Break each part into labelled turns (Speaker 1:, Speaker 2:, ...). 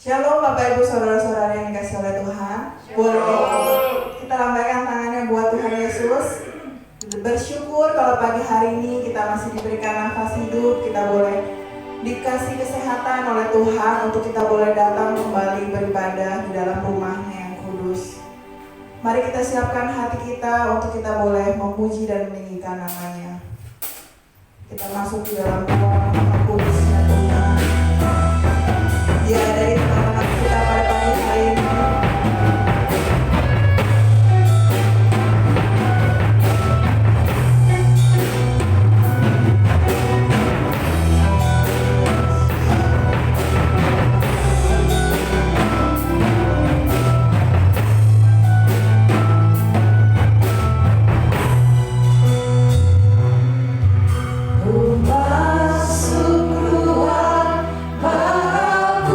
Speaker 1: Shalom Bapak Ibu Saudara-saudara yang dikasihi oleh Tuhan. Boleh kita lambaikan tangannya buat Tuhan Yesus. Bersyukur kalau pagi hari ini kita masih diberikan nafas hidup, kita boleh dikasih kesehatan oleh Tuhan untuk kita boleh datang kembali beribadah di dalam rumahnya yang kudus. Mari kita siapkan hati kita untuk kita boleh memuji dan meninggikan namanya. Kita masuk di dalam ruang yang kudusnya Tuhan. Dia ada di tengah-tengah kita pada pagi hari ini.
Speaker 2: Masuk keluar, Maha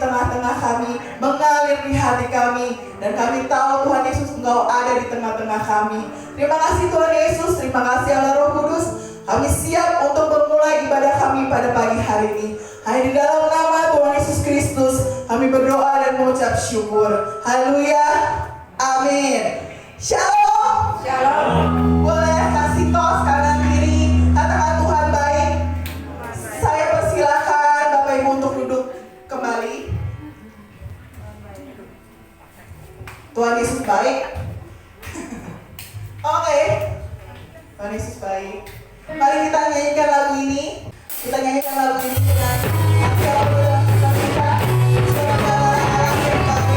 Speaker 1: tengah-tengah kami, mengalir di hati kami, dan kami tahu Tuhan Yesus Engkau ada di tengah-tengah kami. Terima kasih Tuhan Yesus, terima kasih Allah Roh Kudus. Kami siap untuk memulai ibadah kami pada pagi hari ini. Hanya di dalam nama Tuhan Yesus Kristus kami berdoa dan mengucap syukur. Haleluya. Amin. Shalom. Shalom. Boleh kasih tos kanan kiri, katakan Tuhan baik. Saya persilakan Bapak Ibu untuk duduk kembali. Tuhan Yesus baik. Oke. Tuhan Yesus baik. Mari kita nyanyikan lagu ini. Kita nyanyikan lagu ini dengan hati yang dalam kita. Saudara Allah yang baik.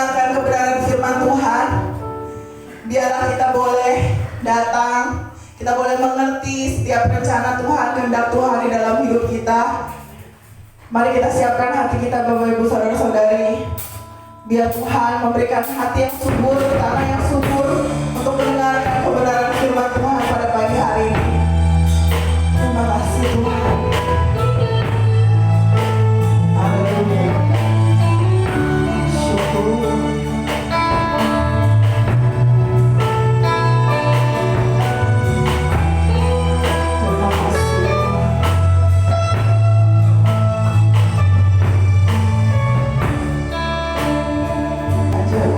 Speaker 1: mendengarkan kebenaran firman Tuhan. Biarlah kita boleh datang, kita boleh mengerti setiap rencana Tuhan, kehendak Tuhan di dalam hidup kita. Mari kita siapkan hati kita, Bapak Ibu Saudara-saudari. Biar Tuhan memberikan hati yang subur, tanah yang subur untuk mendengarkan kebenaran firman Tuhan pada pagi hari ini. Terima kasih Tuhan. Haleluya. Syukur. Terima kasih. Ajar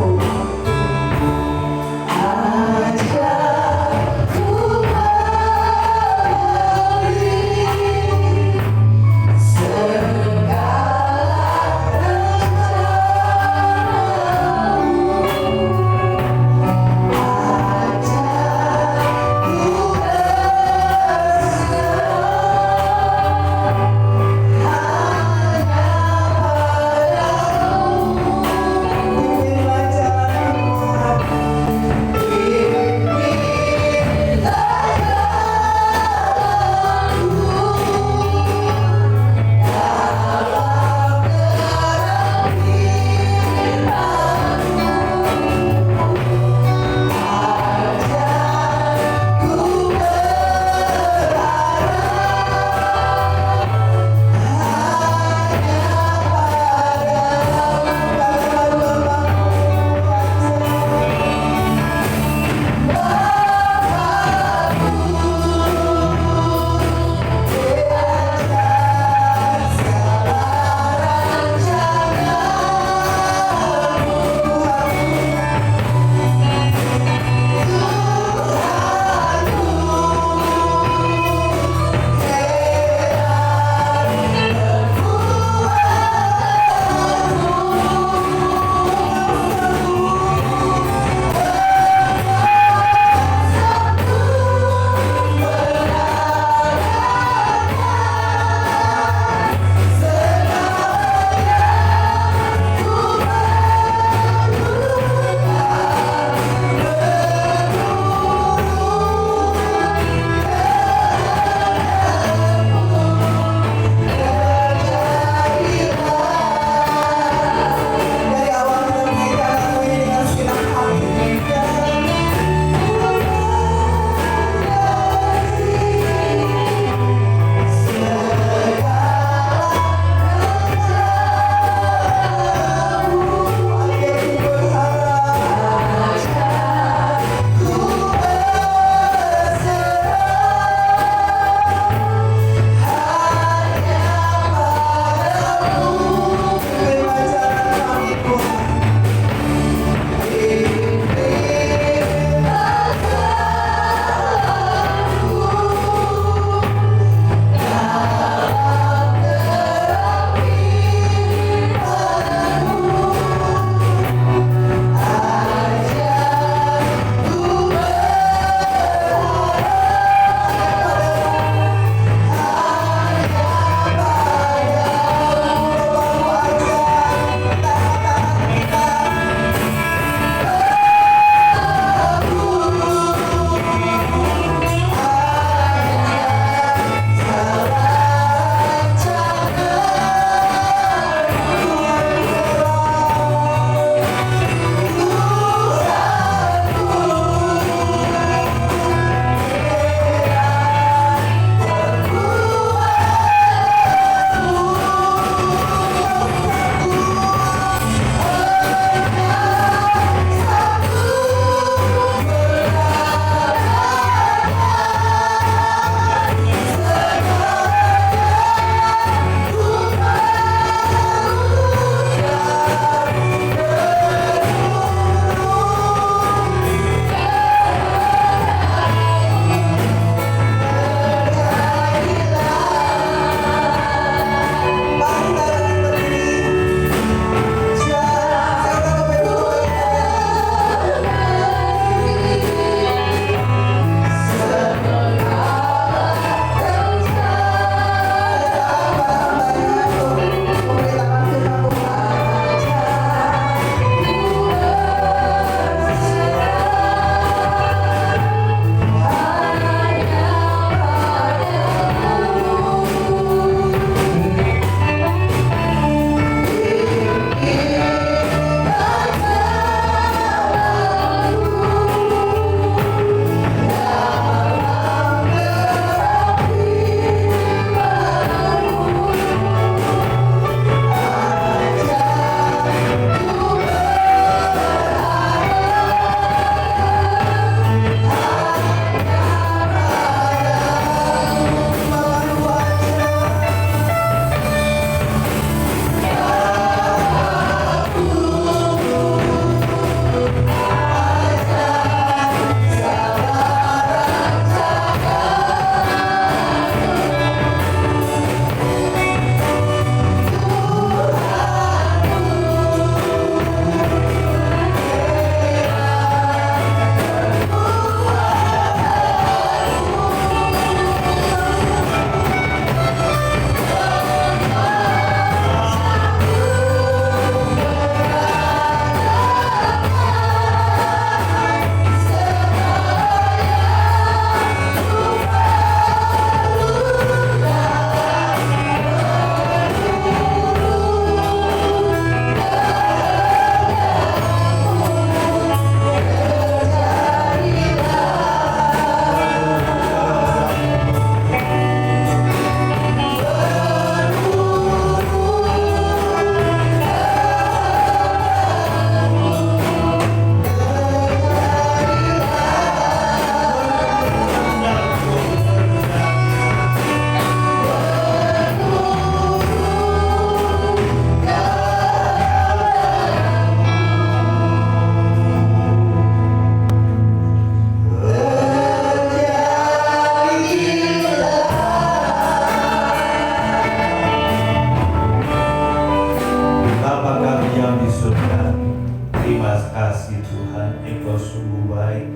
Speaker 2: belas kasih Tuhan, Engkau sungguh baik.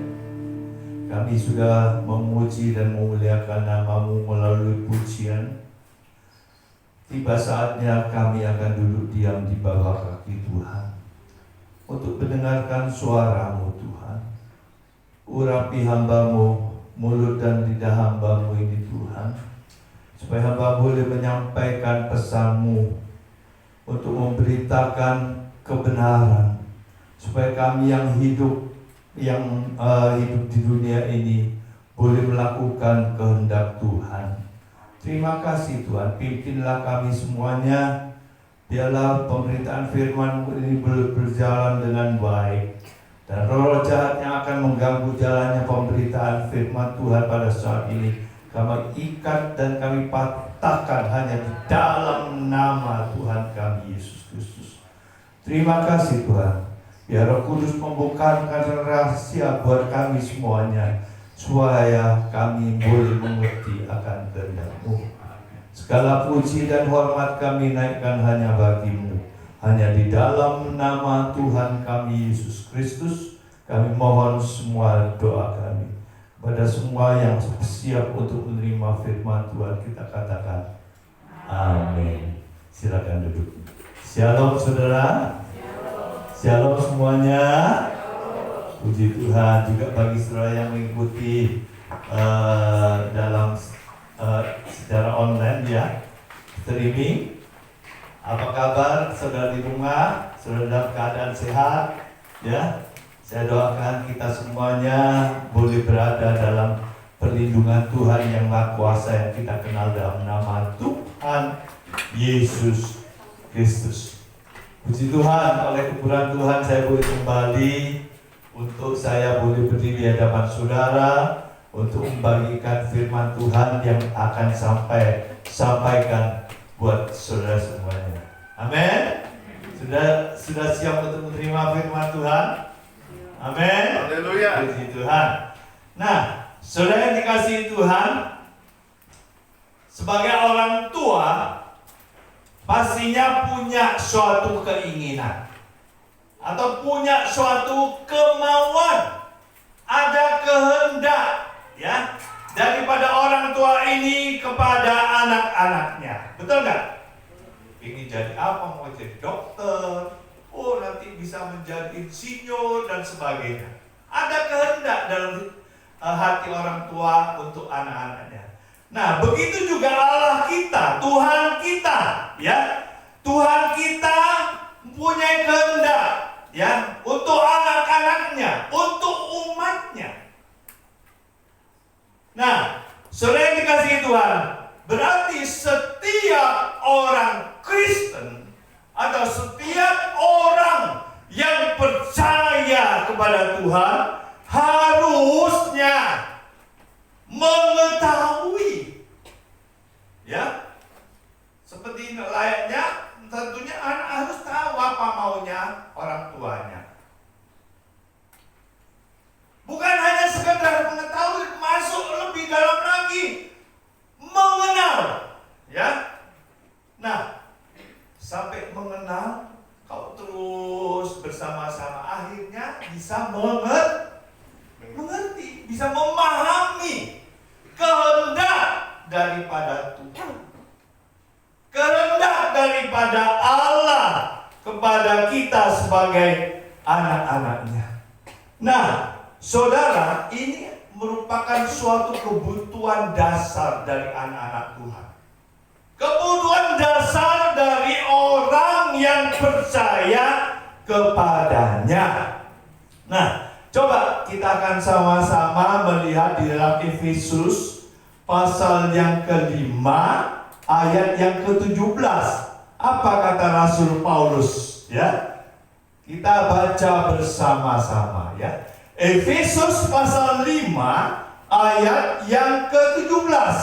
Speaker 2: Kami sudah memuji dan memuliakan nama-Mu melalui pujian. Tiba saatnya kami akan duduk diam di bawah kaki Tuhan untuk mendengarkan suara-Mu Tuhan. Urapi hamba-Mu, mulut dan lidah hamba-Mu ini Tuhan, supaya hamba boleh menyampaikan pesan-Mu untuk memberitakan kebenaran, supaya kami yang hidup di dunia ini boleh melakukan kehendak Tuhan. Terima kasih Tuhan, pimpinlah kami semuanya. Biarlah pemberitaan firman ini berjalan dengan baik, dan roh jahat yang akan mengganggu jalannya pemberitaan firman Tuhan pada saat ini kami ikat dan kami patahkan hanya di dalam nama Tuhan kami Yesus Kristus. Terima kasih Tuhan. Biar Roh Kudus membukakan rahasia buat kami semuanya, supaya kami boleh mengerti akan kehendak-Mu. Segala puji dan hormat kami naikkan hanya bagi-Mu. Hanya di dalam nama Tuhan kami Yesus Kristus, kami mohon semua doa kami. Kepada semua yang siap untuk menerima firman Tuhan, kita katakan amin. Silakan duduk. Shalom saudara. Shalom semuanya. Puji Tuhan juga bagi saudara yang mengikuti dalam secara online ya, streaming. Apa kabar saudara di rumah? Saudara dalam keadaan sehat ya? Saya doakan kita semuanya boleh berada dalam perlindungan Tuhan yang Maha Kuasa yang kita kenal dalam nama Tuhan Yesus Kristus. Puji Tuhan, oleh kemurahan Tuhan saya boleh kembali untuk saya boleh berdiri di hadapan saudara untuk membagikan firman Tuhan yang akan sampaikan buat saudara semuanya. Amin. Sudah siap untuk menerima firman Tuhan? Amin. Haleluya. Puji Tuhan. Nah, saudara yang dikasihi Tuhan, sebagai orang tua pastinya punya suatu keinginan atau punya suatu kemauan, ada kehendak ya daripada orang tua ini kepada anak-anaknya. Betul nggak? Ingin jadi apa? Mau jadi dokter, nanti bisa menjadi insinyur dan sebagainya. Ada kehendak dalam hati orang tua untuk anak-anaknya. Nah, begitu juga Allah kita, Tuhan kita, ya. Tuhan kita mempunyai kehendak, ya, untuk anak-anaknya, untuk umatnya. Nah, saudara yang dikasihi Tuhan, berarti setiap orang Kristen atau setiap orang yang percaya kepada Tuhan harusnya mengetahui, ya, seperti layaknya tentunya anak harus tahu apa maunya orang tuanya. Bukan hanya sekedar mengetahui, masuk lebih dalam lagi, mengenal, ya. Nah, sampai mengenal, kau terus bersama-sama akhirnya bisa mengerti, bisa memahami kehendak daripada Tuhan, kehendak daripada Allah kepada kita sebagai anak-anaknya. Nah, saudara, ini merupakan suatu kebutuhan dasar dari anak-anak Tuhan. Kebutuhan dasar dari orang yang percaya kepadanya. Nah, coba kita akan sama-sama melihat di dalam Efesus pasal yang ke-5 ayat yang ke-17. Apa kata Rasul Paulus, ya? Kita baca bersama-sama, ya. Efesus pasal 5 ayat yang ke-17.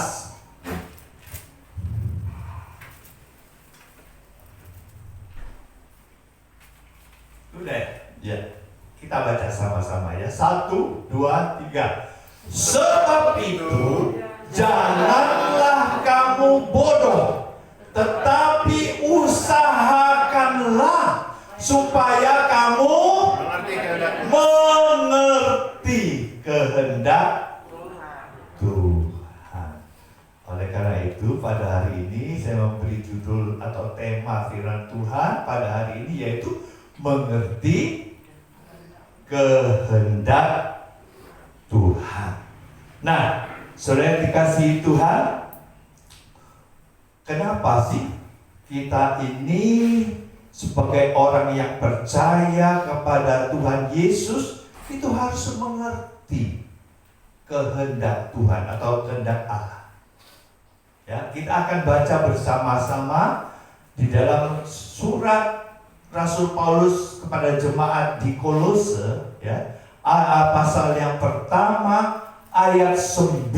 Speaker 2: Sudah ya? Kita baca sama-sama ya. 1, 2, 3. Sebab itu janganlah kamu bodoh, tetapi usahakanlah supaya kamu judul atau tema firman Tuhan pada hari ini, yaitu mengerti kehendak Tuhan. Nah, saudara dikasihi Tuhan, kenapa sih kita ini sebagai orang yang percaya kepada Tuhan Yesus itu harus mengerti kehendak Tuhan atau kehendak Allah? Ya, kita akan baca bersama-sama di dalam surat Rasul Paulus kepada jemaat di Kolose, ya, pasal yang pertama ayat 9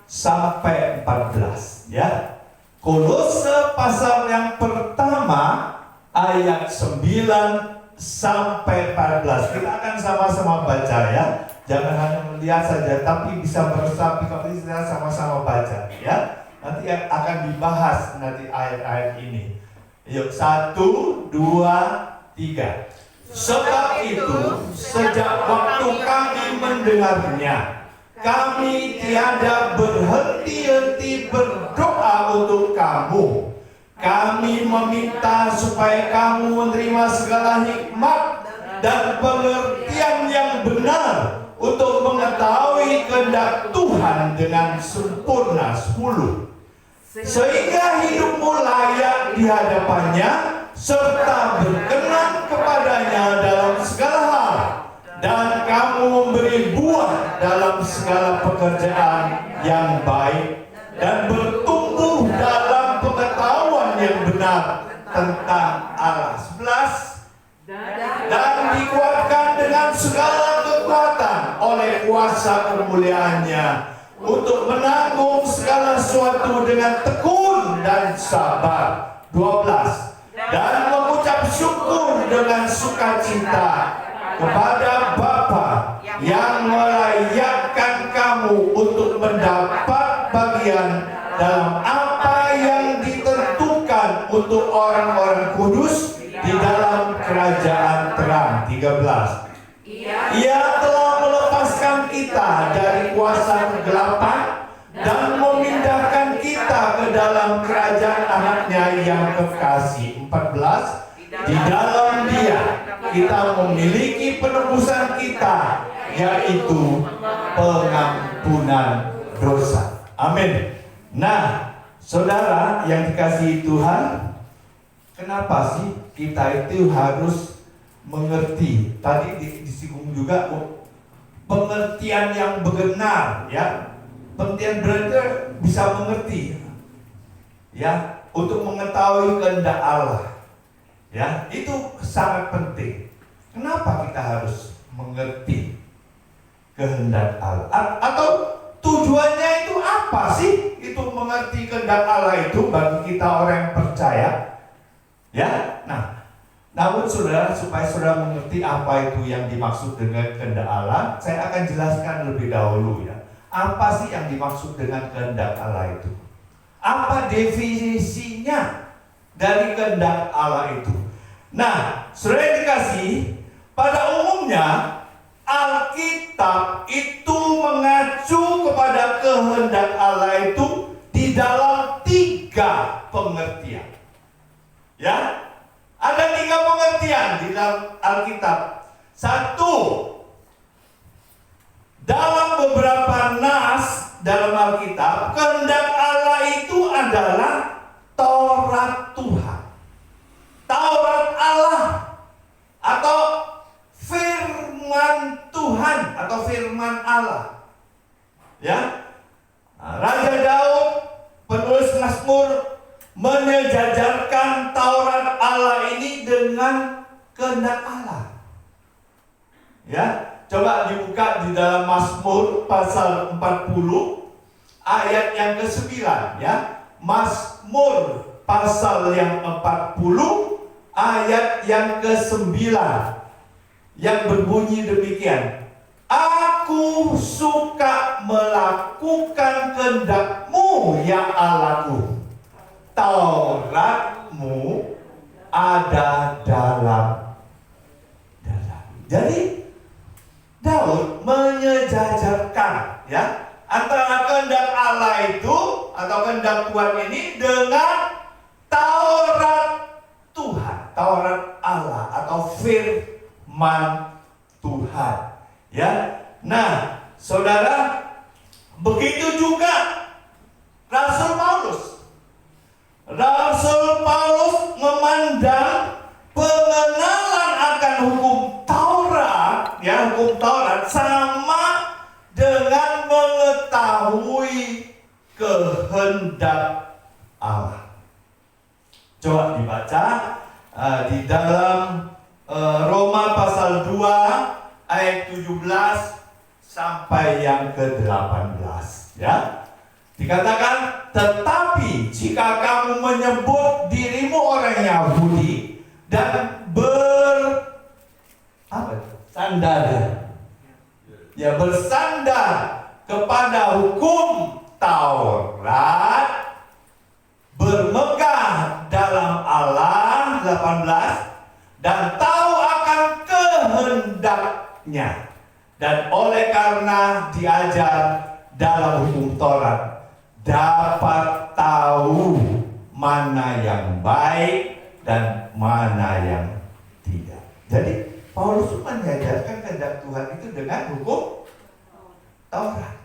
Speaker 2: sampai 14, ya. Kolose pasal yang pertama ayat 9 sampai 14. Kita akan sama-sama baca, ya. Jangan hanya melihat saja, tapi bisa meresapi, kalau kita sama-sama baca, ya. Nanti akan dibahas nanti ayat-ayat ini. Yuk, 1, 2, 3. Sebab itu, sejak waktu kami mendengarnya, kami tiada berhenti-henti berdoa untuk kamu. Kami meminta supaya kamu menerima segala hikmat dan pengertian yang benar untuk mengetahui kehendak Tuhan dengan sempurna 10. Sehingga hidupmu layak di hadapannya, serta berkenan kepadanya dalam segala hal, dan kamu memberi buah dalam segala pekerjaan yang baik, dan bertumbuh dalam pengetahuan yang benar tentang Allah. 11. Dan dikuatkan dengan segala kekuatan oleh kuasa kemuliaannya, untuk menanggung segala sesuatu dengan tekun dan sabar. 12. Dan mengucap syukur dengan sukacita kepada Bapa yang melayakkan kamu untuk mendapat bagian dalam apa yang ditentukan untuk orang-orang kudus di dalam kerajaan terang. 13. Ia telah melepaskan kita dari kuasa kegelapan dan memindahkan kita ke dalam kerajaan anaknya yang kekasih. 14. Di dalam Dia kita memiliki penebusan kita, yaitu pengampunan dosa. Amin. Nah, saudara yang dikasihi Tuhan, kenapa sih kita itu harus mengerti? Tadi disinggung juga pengertian yang benar, ya. Pengertian benar bisa mengerti, ya, untuk mengetahui kehendak Allah, ya, itu sangat penting. Kenapa kita harus mengerti kehendak Allah? Atau tujuannya itu apa sih? Itu mengerti kehendak Allah itu bagi kita orang yang percaya, ya. Nah, namun saudara, supaya saudara mengerti apa itu yang dimaksud dengan kehendak Allah, saya akan jelaskan lebih dahulu, ya. Apa sih yang dimaksud dengan kehendak Allah itu? Apa definisinya dari kehendak Allah itu? Nah, saudara dikasih, pada umumnya Alkitab itu mengacu kepada kehendak Allah itu di dalam 3 pengertian. Ya, ada 3 pengertian di dalam Alkitab. 1, dalam beberapa nas dalam Alkitab, kehendak Allah itu adalah Taurat Tuhan, Taurat Allah, atau firman Tuhan atau firman Allah. Ya, Raja Daud, penulis Mazmur, menyejajarkan Taurat Allah ini dengan kehendak Allah. Ya, coba dibuka di dalam Mazmur pasal 40 ayat yang ke-9, ya. Mazmur pasal yang 40 ayat yang ke-9 yang berbunyi demikian. Aku suka melakukan kehendak-Mu, ya Allahku. Taurat-Mu ada dalam dada. Jadi Daud menyejajarkan, ya, antara kehendak Allah itu atau kehendak Tuhan ini dengan firman Tuhan. Ya. Nah, saudara, begitu juga Rasul Paulus. Rasul Paulus memandang pengenalan akan hukum Taurat, ya, hukum Taurat sama dengan mengetahui kehendak Allah. Coba dibaca di dalam Roma pasal 2 ayat 17 sampai yang ke-18, ya. Dikatakan, tetapi jika kamu menyebut dirimu orang Yahudi dan bersandar kepada hukum Taurat, bermegah dalam Allah 18, dan tahu akan kehendaknya, dan oleh karena diajar dalam hukum Taurat, dapat tahu mana yang baik dan mana yang tidak. Jadi Paulus mengajarkan kehendak Tuhan itu dengan hukum Taurat.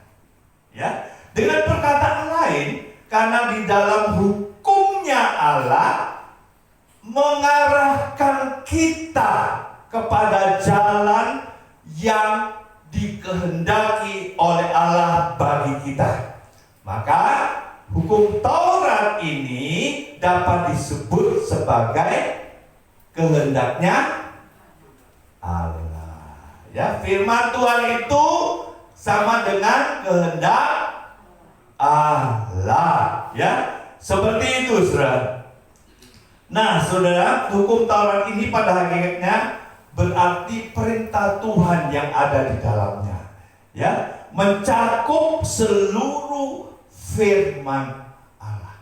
Speaker 2: Ya, dengan perkataan lain, karena di dalam hukumnya Allah mengarahkan kita kepada jalan yang dikehendaki oleh Allah bagi kita. Maka hukum Taurat ini dapat disebut sebagai kehendaknya Allah. Ya, firman Tuhan itu sama dengan kehendak Allah. Ya, seperti itu, saudara. Nah, saudara, hukum Taurat ini pada hakikatnya berarti perintah Tuhan yang ada di dalamnya. Ya, mencakup seluruh firman Allah.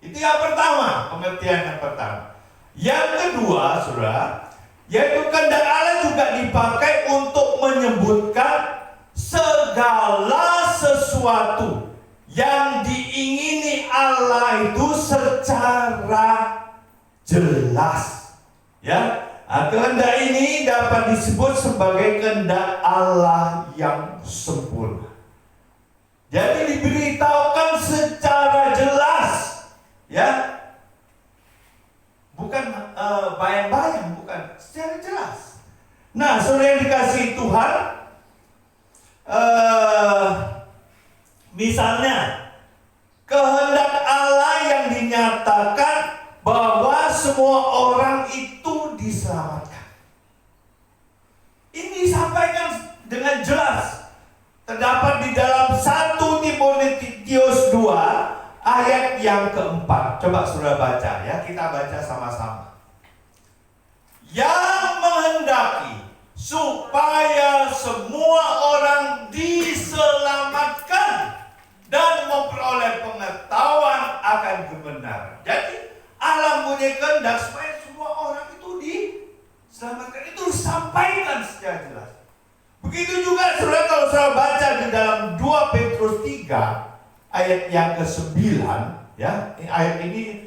Speaker 2: Itu yang pertama, pengertian yang pertama. Yang kedua, saudara, yaitu kehendak Allah juga dipakai untuk menyebutkan segala sesuatu yang diingini Allah itu secara jelas. Ya, kehendak ini dapat disebut sebagai kehendak Allah yang sempurna. Jadi diberitahukan secara jelas, ya, bukan bayang-bayang, bukan, secara jelas. Nah, saudara yang dikasihi Tuhan, misalnya kehendak Allah yang dinyatakan bahwa semua orang itu diselamatkan. Ini disampaikan dengan jelas. Terdapat di dalam 1 Timotius 2 ayat yang keempat. Coba saudara baca, ya, kita baca sama-sama. Yang menghendaki supaya semua orang diselamatkan dan memperoleh pengetahuan akan kebenaran. Jadi Allah punya kehendak supaya semua orang itu diselamatkan. Itu disampaikan secara jelas. Begitu juga saudara, kalau saudara baca di dalam 2 Petrus 3 ayat yang ke-9, ya, ayat ini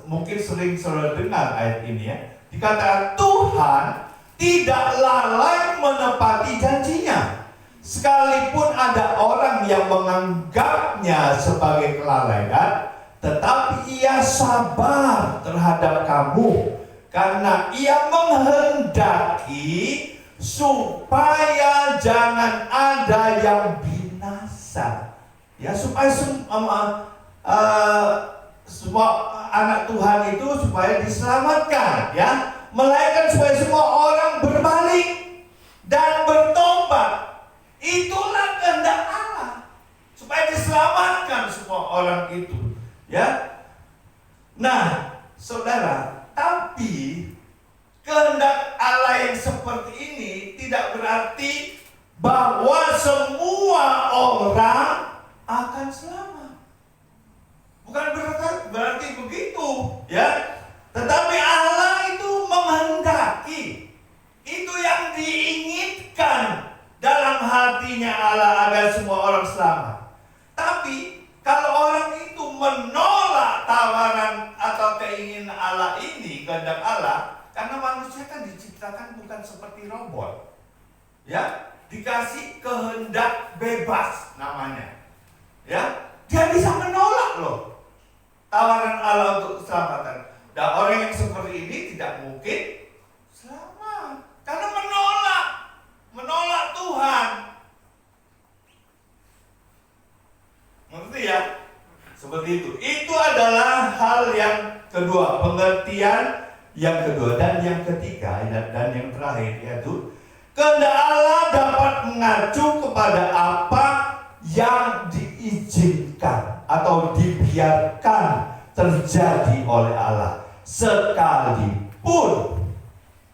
Speaker 2: mungkin sering saudara dengar ayat ini, ya. Dikatakan Tuhan tidak lalai menepati janjinya, sekalipun ada orang yang menganggapnya sebagai kelalaian, tetapi ia sabar terhadap kamu, karena ia menghendaki supaya jangan ada yang binasa. Ya, supaya semua anak Tuhan itu supaya diselamatkan, ya, melainkan supaya semua orang berbalik dan bertobat. Itulah kehendak Allah, supaya diselamatkan semua orang itu, ya. Nah, saudara, tapi kehendak Allah yang seperti ini tidak berarti bahwa semua orang akan selamat. Bukan berarti begitu, ya. Tetapi Allah itu menghendaki, itu yang diinginkan dalam hatinya Allah agar semua orang selamat. Tapi kalau orang itu menolak tawaran atau keinginan Allah ini, kehendak Allah, Karena manusia kan diciptakan bukan seperti robot. Ya, dikasih kehendak bebas namanya. Ya, dia bisa menolak loh tawaran Allah untuk keselamatan. Dan orang yang seperti ini tidak mungkin selamat karena menolak Tuhan. Mengerti ya? Seperti itu. Itu adalah hal yang kedua, pengertian yang kedua. Dan yang ketiga dan yang terakhir yaitu kehendak Allah dapat mengacu kepada apa yang diizinkan atau dibiarkan terjadi oleh Allah, sekalipun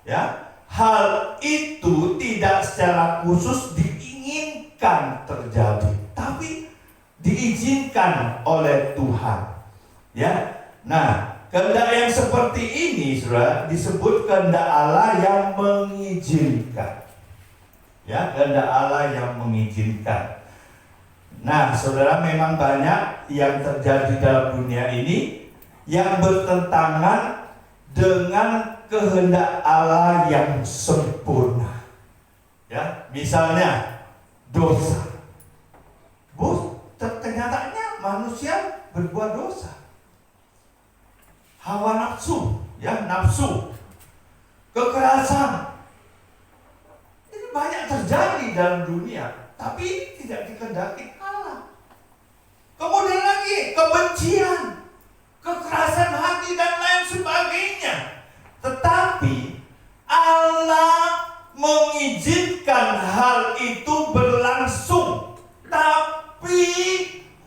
Speaker 2: ya hal itu tidak secara khusus diinginkan terjadi, tapi diizinkan oleh Tuhan. Ya, nah kehendak yang seperti ini, saudara, disebut kehendak Allah yang mengizinkan. Ya, kehendak Allah yang mengizinkan. Nah, saudara, memang banyak yang terjadi dalam dunia ini yang bertentangan dengan kehendak Allah yang sempurna. Ya, misalnya dosa. Kenyataannya manusia berbuat dosa. Hawa nafsu, ya, nafsu, kekerasan. Ini banyak terjadi dalam dunia, tapi tidak dikehendaki Allah. Kemudian lagi kebencian, kekerasan hati dan lain sebagainya. Tetapi Allah mengizinkan hal itu berlangsung, tapi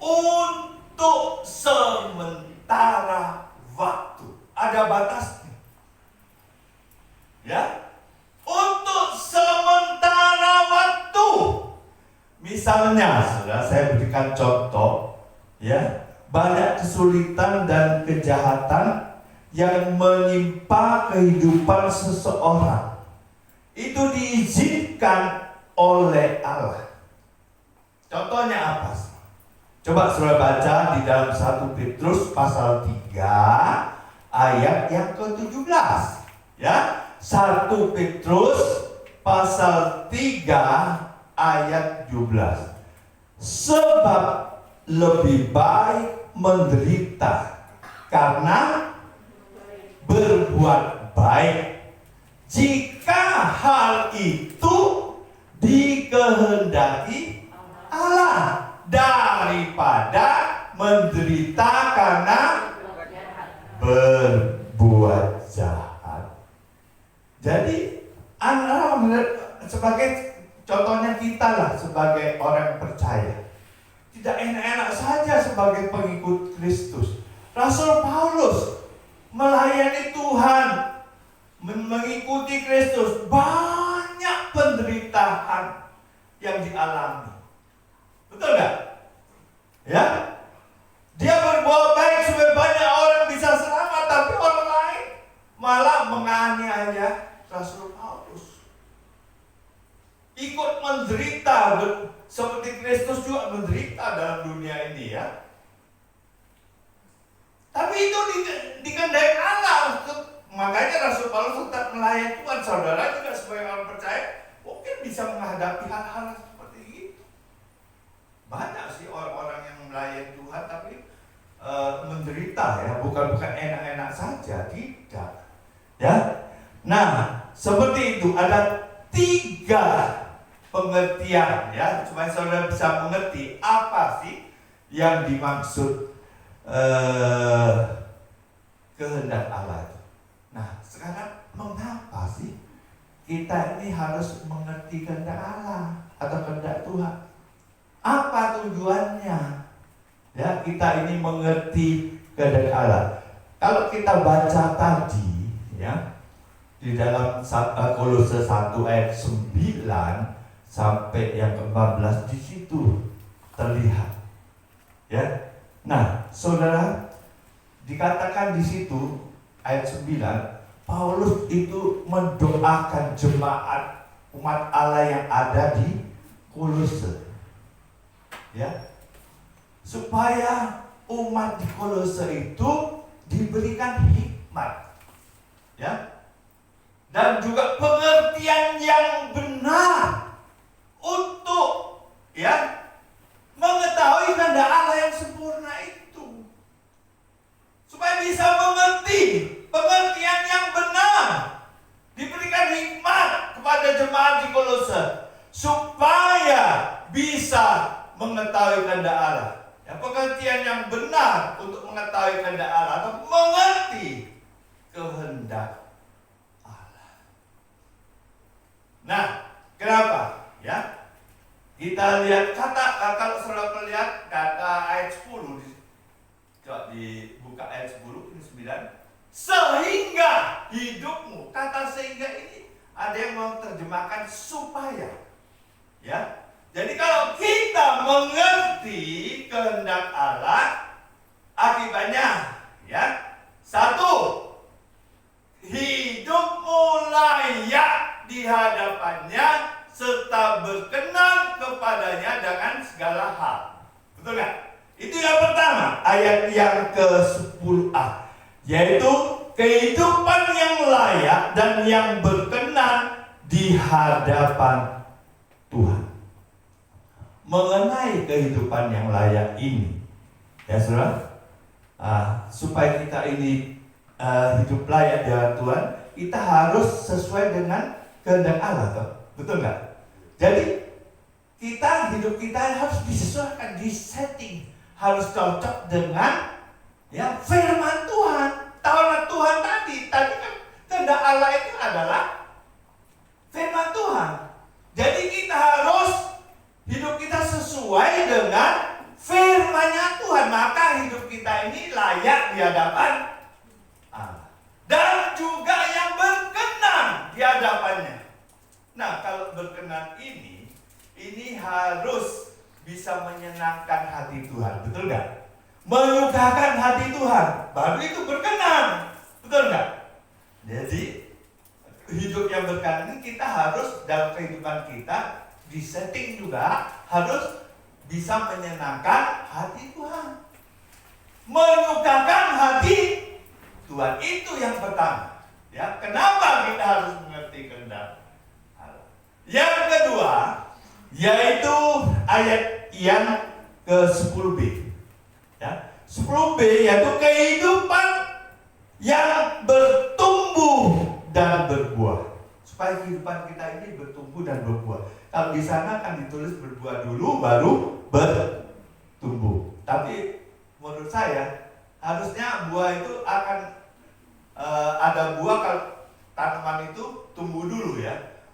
Speaker 2: untuk sementara waktu. Ada batasnya. Ya, untuk sementara waktu. Misalnya, saudara, saya berikan contoh, ya, banyak kesulitan dan kejahatan yang menimpa kehidupan seseorang. Itu diizinkan oleh Allah. Contohnya apa? Coba saudara baca di dalam 1 Petrus pasal 3 ayat yang ke-17. Ya, 1 Petrus pasal 3 ayat 17. Sebab lebih baik menderita karena berbuat baik, jika hal itu dikehendaki Allah, daripada menderita karena berbuat jahat. Jadi sebagai contohnya kita lah, sebagai orang percaya, tidak enak-enak saja sebagai pengikut Kristus. Rasul Paulus melayani Tuhan, mengikuti Kristus, banyak penderitaan yang dialami. Betul nggak? Ya, dia berbuat baik supaya banyak orang bisa selamat, tapi orang lain malah menganiaya Rasul Paulus. Ikut menderita seperti Kristus juga menderita dalam dunia ini, ya. Tapi itu dikehendaki Allah. Makanya Rasul Paulus tetap melayani Tuhan. Saudara juga sebagai orang percaya mungkin bisa menghadapi hal-hal seperti itu. Banyak sih orang-orang yang melayani Tuhan tapi menderita, ya, bukan enak-enak saja, tidak. Ya. Nah, seperti itu ada 3 pengertian, ya, supaya saudara bisa mengerti apa sih yang dimaksud kehendak Allah itu. Nah, sekarang mengapa sih kita ini harus mengerti kehendak Allah atau kehendak Tuhan? Apa tujuannya? Ya, kita ini mengerti kehendak Allah. Kalau kita baca tadi, ya, di dalam Kolose 1 ayat 9 sampai yang ke-14, di situ terlihat. Ya. Nah, saudara, dikatakan di situ ayat 9, Paulus itu mendoakan jemaat umat Allah yang ada di Kolose. Ya. Supaya umat di Kolose itu diberikan hikmat. Ya. dan juga pengertian yang benar untuk mengetahui kehendak Allah yang sempurna itu, supaya bisa mengerti pengertian yang benar. Diberikan hikmat kepada jemaat di Kolose supaya bisa mengetahui kehendak Allah. Pengertian yang benar untuk mengetahui kehendak Allah atau mengerti kehendak Allah. Nah, kenapa? Kita lihat kalau saudara melihat kata ayat 10 coba dibuka ayat 10 ini 9. Sehingga hidupmu, kata sehingga ini ada yang mau terjemahkan supaya. Jadi kalau kita mengerti kehendak Allah, akibatnya satu, hidupmu layak di hadapannya serta berkenan kepadanya dengan segala hal. Betul nggak? Itu yang pertama, ayat yang ke-10a, yaitu kehidupan yang layak dan yang berkenan di hadapan Tuhan. Mengenai kehidupan yang layak ini, saudara, supaya kita ini hidup layak dengan Tuhan, kita harus sesuai dengan kehendak Allah, betul nggak? Jadi hidup kita harus disesuaikan, disetting, harus cocok dengan firman Tuhan. Taurat Tuhan tadi kan kehendak Allah itu adalah firman Tuhan. Jadi kita harus hidup kita sesuai dengan firman-Nya Tuhan, maka hidup kita ini layak di hadapan Allah dan juga yang berkenan di hadapannya. Nah, kalau berkenan ini harus bisa menyenangkan hati Tuhan, betul nggak? Menyukakan hati Tuhan, baru itu berkenan, betul nggak? Jadi hidup yang berkenan ini kita harus dalam kehidupan kita disetting juga harus bisa menyenangkan hati Tuhan, menyukakan hati Tuhan, itu yang pertama. Kenapa kita harus mengerti kehendak Allah? Yang kedua, yaitu ayat yang ke-10b. 10b yaitu kehidupan yang bertumbuh dan berbuah. Supaya kehidupan kita ini bertumbuh dan berbuah. Kalau di sana kan ditulis berbuah dulu baru bertumbuh. Tapi menurut saya harusnya buah itu akan ada buah kalau tanaman itu tumbuh dulu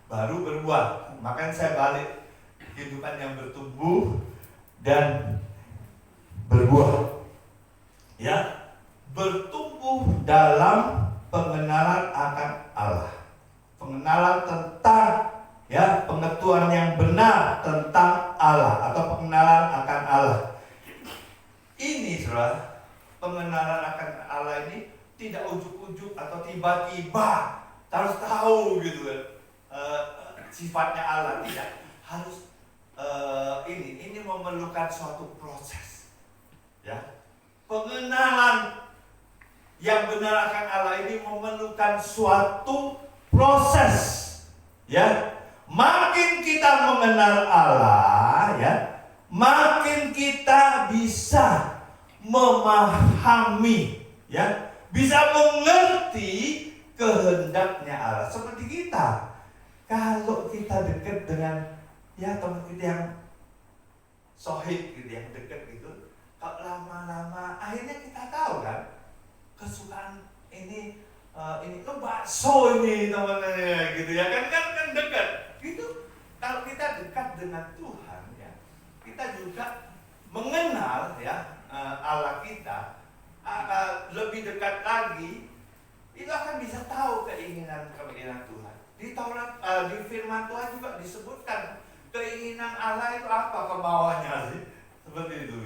Speaker 2: baru berbuah. Makanya saya balik, kehidupan yang bertumbuh dan berbuah. Bertumbuh dalam pengenalan akan Allah, pengenalan tentang pengetahuan yang benar tentang Allah atau pengenalan akan Allah. Ini saudara, pengenalan akan Allah ini tidak ujuk-ujuk atau tiba-tiba harus tahu gitu sifatnya Allah, tidak. Harus ini memerlukan suatu proses. Pengenalan yang benar akan Allah ini memerlukan suatu proses. Makin kita mengenal Allah, makin kita bisa memahami, bisa mengerti kehendaknya Allah. Seperti kita, kalau kita dekat dengan teman kita yang sohib gitu, yang dekat gitu, kalau lama-lama akhirnya kita tahu kan kesukaan ini bakso ini teman-teman gitu kan dekat gitu. Kalau kita dekat dengan Tuhan kita juga mengenal Allah kita lebih dekat lagi, itu akan bisa tahu keinginan Tuhan. Di Taurat, di firman Tuhan juga disebutkan keinginan Allah itu apa, kemauannya sih, seperti itu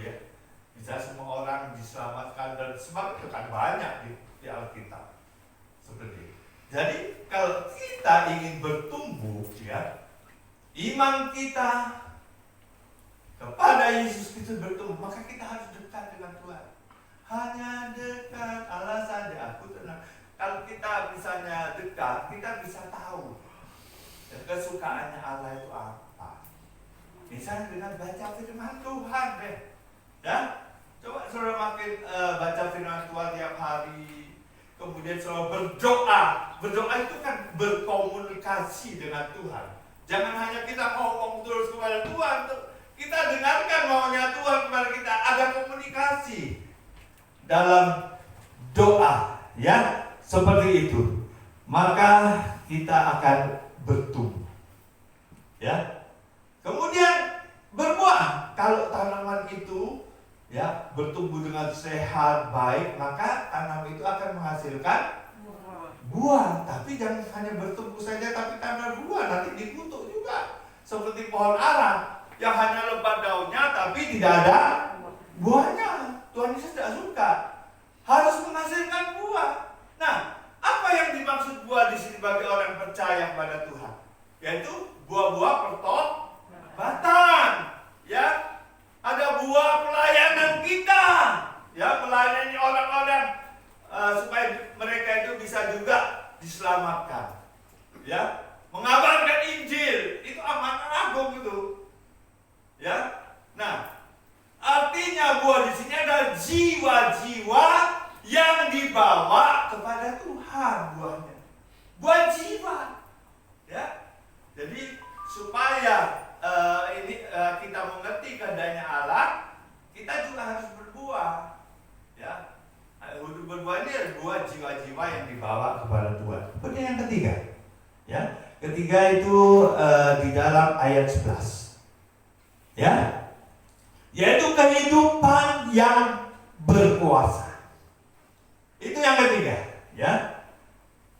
Speaker 2: bisa semua orang diselamatkan dan sebab itu kan banyak di Alkitab seperti itu. Jadi kalau kita ingin bertumbuh iman kita kepada Yesus Kristus bertumbuh, maka kita harus dekat dengan Tuhan. Hanya dekat Allah saja aku tenang. kalau kita misalnya dekat, kita bisa tahu kesukaannya Allah itu apa. Misalnya dengan baca firman Tuhan deh. Ya, coba saudara makin baca firman Tuhan tiap hari. Kemudian saudara berdoa. Berdoa itu kan berkomunikasi dengan Tuhan. Jangan hanya kita ngomong terus kepada Tuhan. Kita dengarkan maunya Tuhan kepada kita. Ada komunikasi dalam doa, ya, seperti itu. Maka kita akan bertumbuh, ya. Kemudian berbuah. Kalau tanaman itu, ya, bertumbuh dengan sehat, baik, maka tanaman itu akan menghasilkan buah. Tapi jangan hanya bertumbuh saja, tapi tanam buah, nanti dikutuk juga. Seperti pohon ara yang hanya lebat daunnya, tapi tidak ada buahnya. Tuhan Yesus tidak suka. Harus menghasilkan buah. Nah, apa yang dimaksud buah di sini bagi orang percaya pada Tuhan? Yaitu buah-buah pertobatan. Ya, ada buah pelayanan kita. Ya, melayani orang-orang supaya mereka itu bisa juga diselamatkan. Ya, mengabarkan Injil itu amanah agung itu. Ya, nah, artinya buah di sini adalah jiwa-jiwa yang dibawa kepada Tuhan buahnya. Buah jiwa. Ya, jadi supaya kita mengerti kehendaknya Allah, kita juga harus berbuah. Ya, berbuah ini buah jiwa-jiwa yang dibawa kepada Tuhan. Kemudian yang ketiga, ya, ketiga itu di dalam ayat 11. Ya, yaitu kehidupan yang berkuasa. Itu yang ketiga, ya.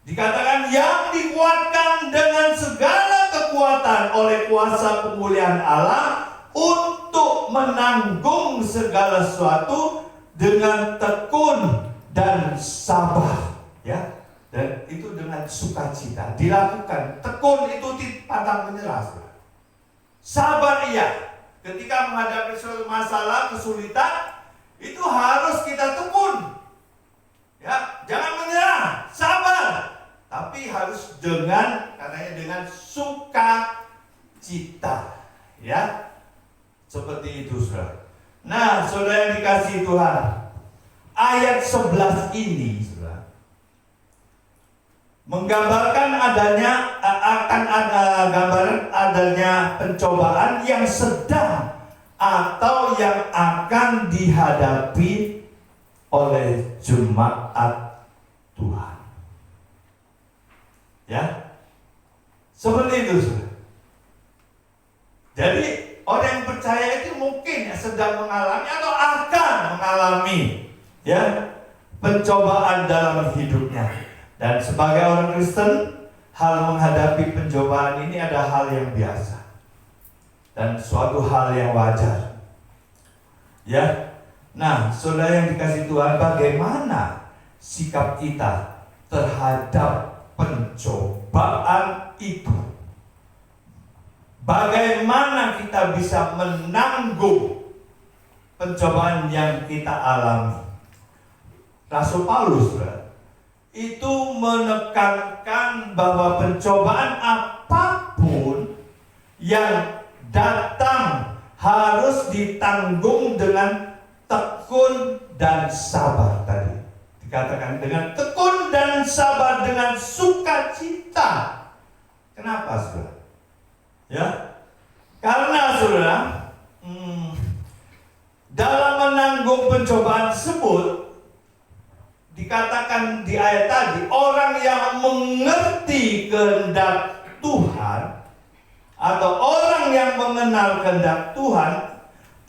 Speaker 2: Dikatakan yang dikuatkan dengan segala kekuatan oleh kuasa pemulihan Allah untuk menanggung segala sesuatu dengan tekun dan sabar, ya. Dan itu dengan sukacita dilakukan. Tekun itu pantang menyerah. Sabar iya. Ketika menghadapi suatu masalah, kesulitan, itu harus kita tekun. Ya, jangan menyerah, sabar. Tapi harus katanya dengan sukacita. Ya, seperti itu, saudara. Nah, saudara yang dikasihi Tuhan, ayat 11 ini, saudara, menggambarkan akan ada gambaran adanya pencobaan yang sedang atau yang akan dihadapi oleh jemaat Tuhan. Ya, seperti itu, saudara. Jadi orang yang percaya itu mungkin sedang mengalami atau akan mengalami, ya, pencobaan dalam hidupnya. Dan sebagai orang Kristen, hal menghadapi pencobaan ini ada hal yang biasa dan suatu hal yang wajar. Ya, nah, saudara yang dikasihi Tuhan, bagaimana sikap kita terhadap pencobaan itu? Bagaimana kita bisa menanggung pencobaan yang kita alami? Rasul Paulus, saudara, itu menekankan bahwa pencobaan apapun yang datang harus ditanggung dengan tekun dan sabar tadi. Dikatakan dengan tekun dan sabar, dengan sukacita. Kenapa, saudara? Ya, karena saudara, dalam menanggung pencobaan tersebut, dikatakan di ayat tadi, orang yang mengerti kehendak Tuhan atau orang yang mengenal kehendak Tuhan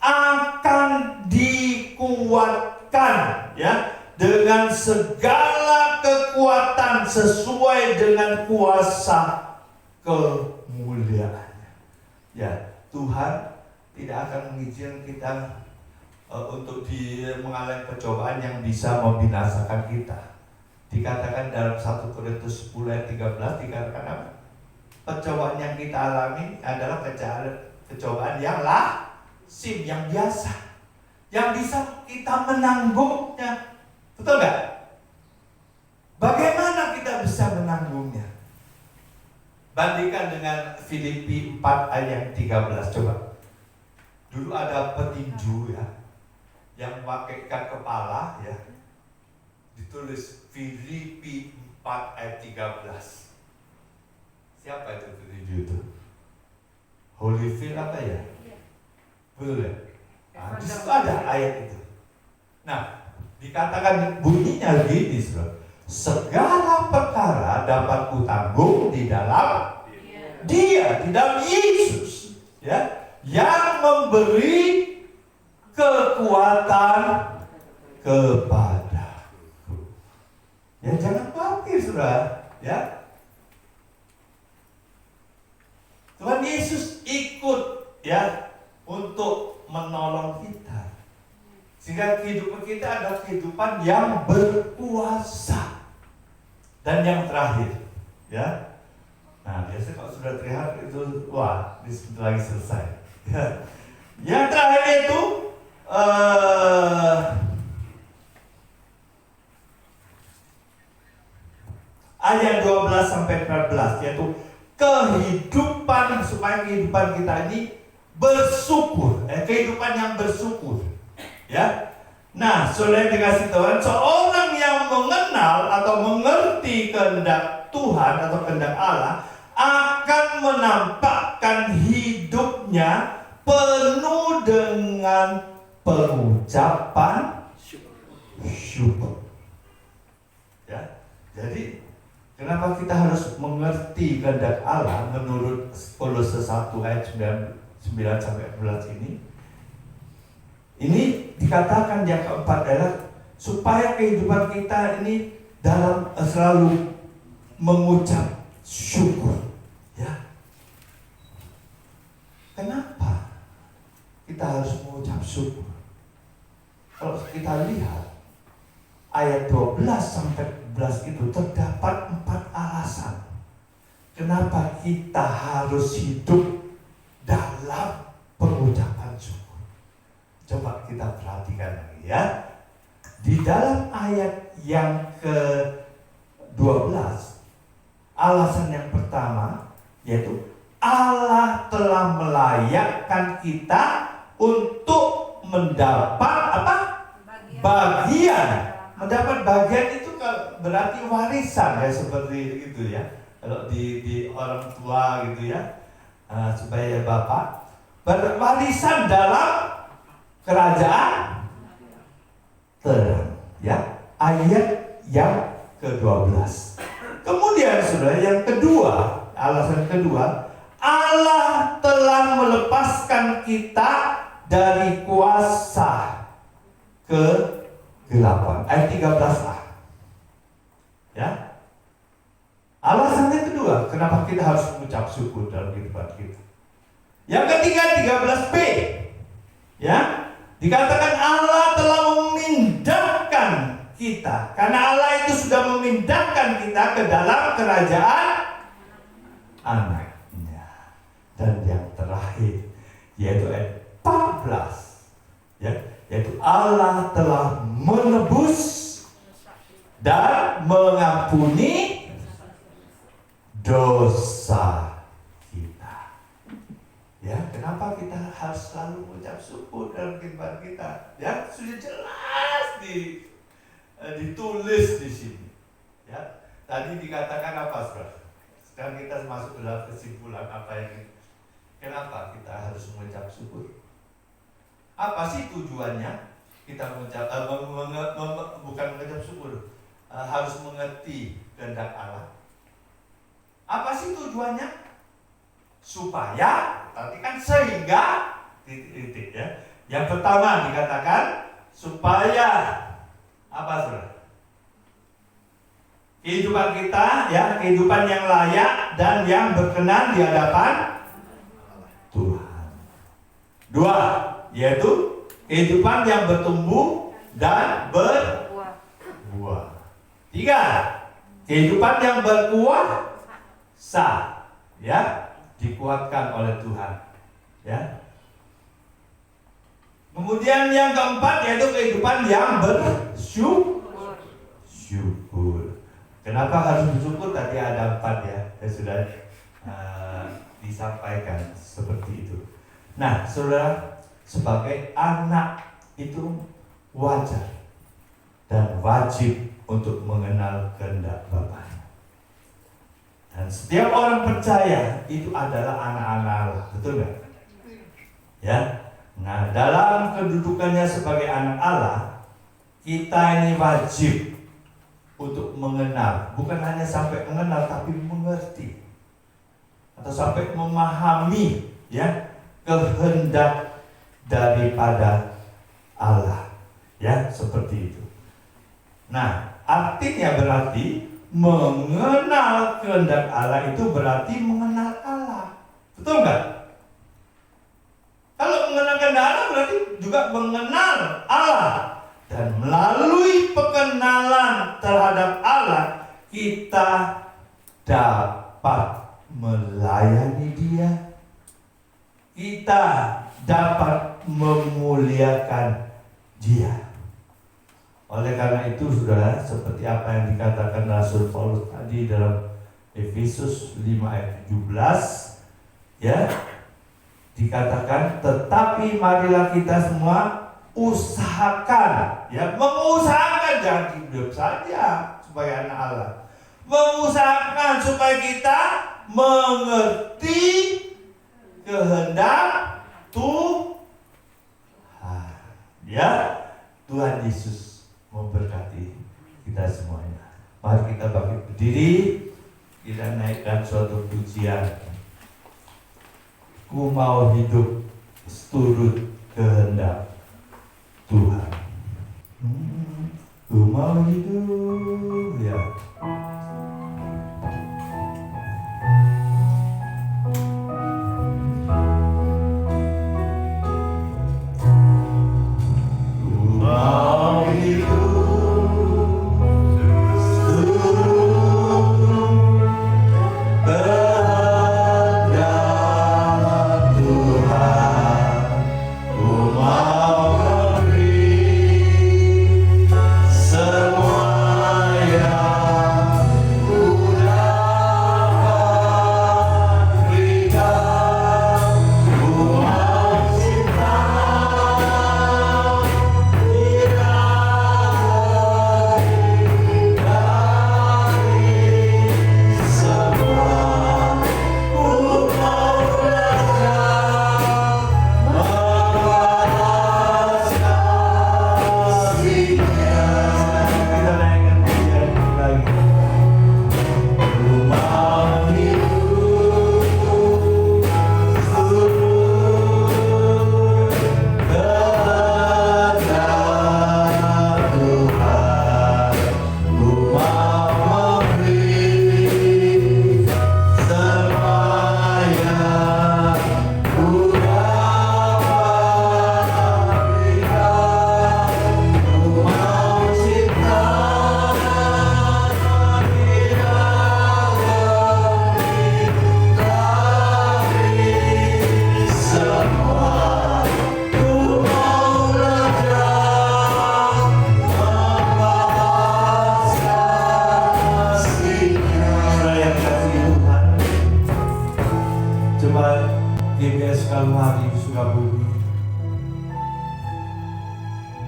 Speaker 2: akan dikuatkan, ya, dengan segala kekuatan sesuai dengan kuasa kemuliaannya. Ya, Tuhan tidak akan mengizinkan kita untuk mengalami pencobaan yang bisa membinasakan kita. Dikatakan dalam 1 Korintus 10 ayat 13, dikatakan apa? Pencobaan yang kita alami adalah pencobaan yang lazim, yang biasa, yang bisa kita menanggungnya. Betul nggak? Bagaimana Bandingkan dengan Filipi 4 ayat 13. Coba. Dulu ada petinju ya, yang pakai ikat kepala ya. Ditulis Filipi 4 ayat 13. Siapa itu petinju itu? Holyfield apa ya? Betul ya? Nah, di situ ada ayat itu. Nah, dikatakan bunyinya gini, saudara. Segala perkara dapat kutanggung di dalam Dia, di dalam Yesus, ya, yang memberi kekuatan kepadaku. Ya, jangan khawatir, saudara, ya. Tuhan Yesus ikut, ya, untuk menolong kita. Sehingga kehidupan kita adalah kehidupan yang berkuasa. Dan yang terakhir, ya. Nah, biasanya kalau sudah terlihat itu, wah, ini sebentar lagi selesai. Ya. Yang terakhir itu ayat 12 sampai 14, yaitu kehidupan, supaya kehidupan kita ini bersyukur, kehidupan yang bersyukur. Ya. Nah, saudara dikasih Tuhan, seorang yang mengenal atau mengerti kehendak Tuhan atau kehendak Allah akan menampakkan hidupnya penuh dengan pengucapan syukur. Ya. Jadi, kenapa kita harus mengerti kehendak Allah menurut Kolose 1 ayat 9 sampai 11 ini? Ini dikatakan yang keempat adalah supaya kehidupan kita ini dalam selalu mengucap syukur, ya. Kenapa kita harus mengucap syukur? Kalau kita lihat ayat 12 sampai 14 itu terdapat 4 alasan kenapa kita harus hidup dalam pengucapan syukur. Coba kita perhatikan lagi, ya. Di dalam ayat yang ke-12, alasan yang pertama yaitu Allah telah melayakkan kita untuk mendapat apa? Bagian. Mendapat bagian itu berarti warisan, ya, seperti itu, ya. Kalau di orang tua gitu, ya, supaya bapak berwarisan dalam kerajaan terang, ya. Ayat yang ke-12. Kemudian, saudara, yang kedua, alasan kedua, Allah telah melepaskan kita dari kuasa kegelapan. Ayat 13a. Ya. Alasan yang kedua, kenapa kita harus mengucap syukur dalam kehidupan kita. Yang ketiga, 13b. Ya. Dikatakan Allah telah memindahkan kita, karena Allah itu sudah memindahkan kita ke dalam kerajaan anaknya. Dan yang terakhir, yaitu ayat 14, ya, yaitu Allah telah menebus dan mengampuni dosa. Ya, kenapa kita harus selalu mengucap syukur dalam kehidupan kita? Ya, sudah jelas ditulis di sini. Ya, tadi dikatakan apa, saudara? Sekarang kita masuk ke dalam kesimpulan apa yang kenapa kita harus mengucap syukur? Apa sih tujuannya kita mengucap bukan mengucap syukur, harus mengerti kehendak Allah? Apa sih tujuannya? Supaya, nanti kan sehingga titik, ya. Yang pertama dikatakan supaya apa, saudara? Kehidupan kita, ya, kehidupan yang layak dan yang berkenan di hadapan Tuhan. Dua, yaitu kehidupan yang bertumbuh dan berbuah. Tiga, kehidupan yang berkuasa, ya, dikuatkan oleh Tuhan, ya. Kemudian yang keempat yaitu kehidupan yang bersyukur. Kenapa harus bersyukur? Tadi ada 4, ya, sudah disampaikan seperti itu. Nah, saudara, sebagai anak itu wajar dan wajib untuk mengenal kehendak Bapaknya. Dan setiap orang percaya itu adalah anak-anak Allah, betul nggak? Ya. Nah, dalam kedudukannya sebagai anak Allah, kita ini wajib untuk mengenal, bukan hanya sampai mengenal, tapi mengerti atau sampai memahami ya kehendak daripada Allah, ya seperti itu. Nah, artinya berarti mengenal kehendak Allah itu berarti mengenal Allah, betul nggak? Kalau mengenal kehendak Allah berarti juga mengenal Allah. Dan melalui pengenalan terhadap Allah, kita dapat melayani Dia. Kita dapat memuliakan Dia. Oleh karena itu, saudara, seperti apa yang dikatakan Rasul Paulus tadi dalam Efesus 5 ayat 17, ya, dikatakan, tetapi marilah kita semua usahakan, ya, mengusahakan, jangan hidup saja sebagai anak Allah, mengusahakan supaya kita mengerti kehendak Tuhan. Ya, Tuhan Yesus memberkati kita semuanya. Mari kita bangkit berdiri, kita naikkan suatu pujian. Ku mau hidup seturut kehendak Tuhan. Ku mau hidup, ya. Ku mau hidup seturut kehendak Tuhan. Ku mau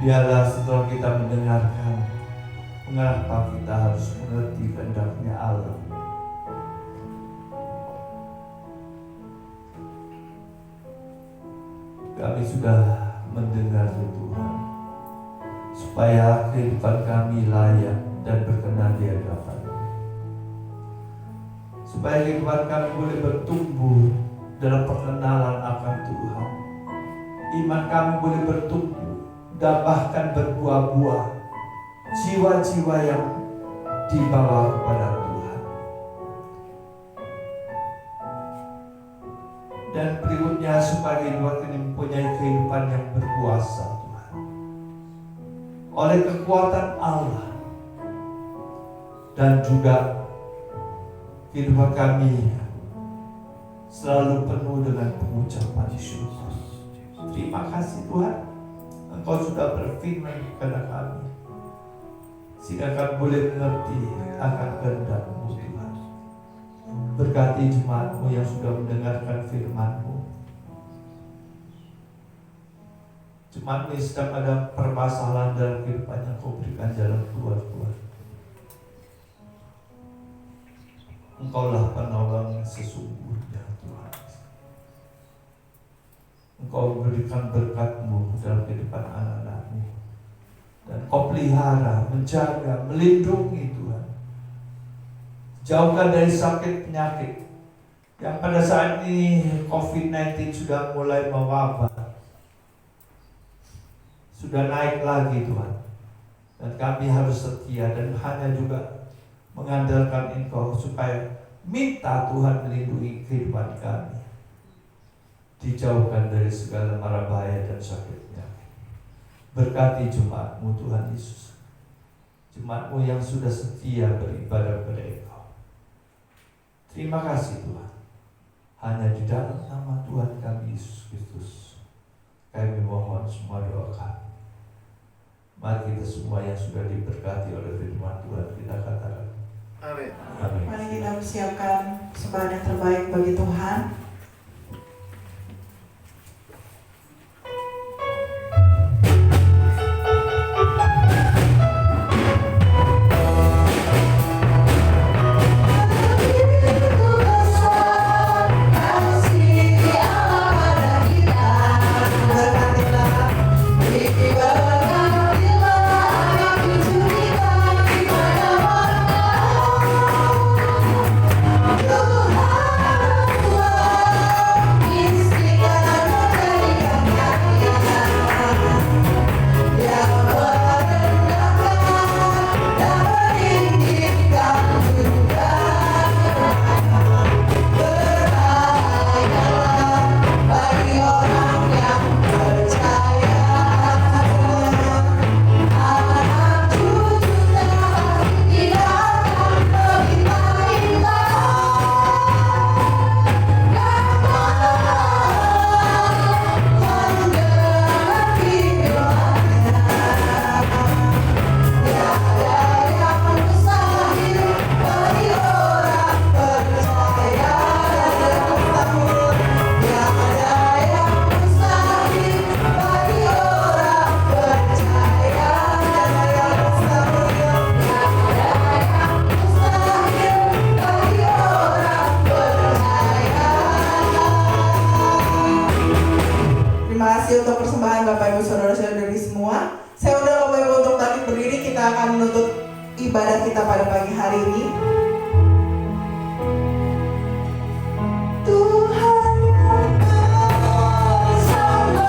Speaker 2: biarlah setelah kita mendengarkan, mengapa kita harus mengerti kehendaknya Allah. Kami sudah mendengar Tuhan, supaya kehidupan kami layak dan berkenan di hadapan-Mu, supaya kehidupan kami boleh bertumbuh dalam pengenalan akan Tuhan, iman kami boleh bertumbuh dan bahkan berbuah-buah, jiwa-jiwa yang dibawa kepada Tuhan. Dan berikutnya, supaya kehidupan ini mempunyai kehidupan yang berkuasa, Tuhan, oleh kekuatan Allah. Dan juga kehidupan kami selalu penuh dengan pengucapan syukur. Terima kasih Tuhan, Engkau sudah berfirman kepada kami, sehingga kami boleh mengerti akan kehendak-Mu Tuhan. Berkati jemaat-Mu yang sudah mendengarkan firman-Mu. Jemaat-Mu yang sedang ada permasalahan dalam kehidupannya, Kau berikan jalan keluar. Engkaulah penolong sesungguhnya, Tuhan. Engkau berikan berkat-Mu dalam kehidupan anak-anak-Mu. Dan Kau pelihara, menjaga, melindungi, Tuhan. Jauhkan dari sakit penyakit yang pada saat ini COVID-19 sudah mulai mewabah, sudah naik lagi, Tuhan. Dan kami harus setia dan hanya juga mengandalkan Engkau supaya minta Tuhan melindungi kehidupan kami, dijauhkan dari segala mara bahaya dan sakit penyakit. Berkati jemaat-Mu Tuhan Yesus, jemaat-Mu yang sudah setia beribadah kepada Engkau. Terima kasih Tuhan. Hanya di dalam nama Tuhan kami Yesus Kristus kami mohon semua doa kami. Mari kita semua yang sudah diberkati oleh firman Tuhan kita katakan
Speaker 3: Amin.
Speaker 2: amin.
Speaker 1: Mari kita persiapkan sembahan yang terbaik bagi Tuhan. Untuk persembahan Bapak Ibu Saudara-saudari semua, saya undang Bapak Ibu untuk bangkit berdiri. Kita akan menutup ibadah kita pada pagi hari ini.
Speaker 4: Bersama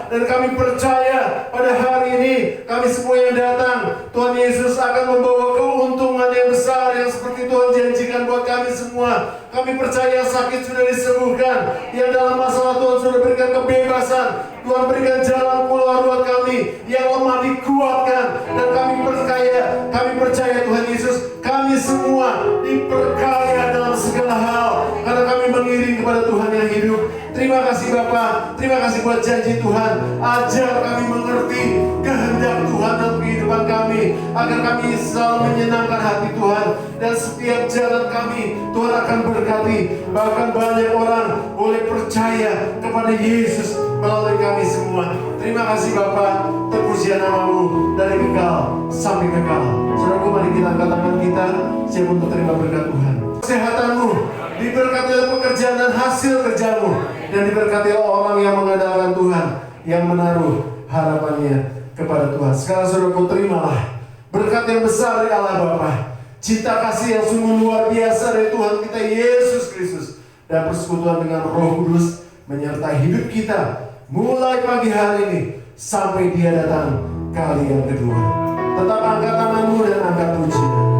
Speaker 3: Dan kami percaya pada hari ini kami semua yang datang, Tuhan Yesus akan membawa keuntungan yang besar yang seperti Tuhan janjikan buat kami semua. Kami percaya sakit sudah disembuhkan, yang dalam masalah Tuhan sudah berikan kebebasan, Tuhan berikan jalan keluar buat kami, yang lemah dikuatkan. Dan kami percaya Tuhan Yesus, kami semua diperkaya dalam segala hal karena kami mengiring kepada Tuhan yang hidup. Terima kasih Bapa, terima kasih buat janji Tuhan. Ajar kami mengerti kehendak Tuhan dalam kehidupan kami, agar kami selalu menyenangkan hati Tuhan. Dan setiap jalan kami Tuhan akan berkati. Bahkan banyak orang boleh percaya kepada Yesus melalui kami semua. Terima kasih Bapa, terpujian nama-Mu dari kekal sampai kekal. Saudaraku, mari kita angkat tangan kita siap untuk terima berkat Tuhan. Kesehatan-Mu diberkati oleh pekerjaan dan hasil kerja-Mu, dan diberkati oleh orang yang mengandalkan Tuhan, yang menaruh harapannya kepada Tuhan. Sekarang saudaraku, terimalah berkat yang besar dari Allah Bapa, cinta kasih yang sungguh luar biasa dari Tuhan kita Yesus Kristus, dan persekutuan dengan Roh Kudus menyertai hidup kita mulai pagi hari ini sampai Dia datang kali yang kedua. Tetap angkat tanganmu dan angkat pujian.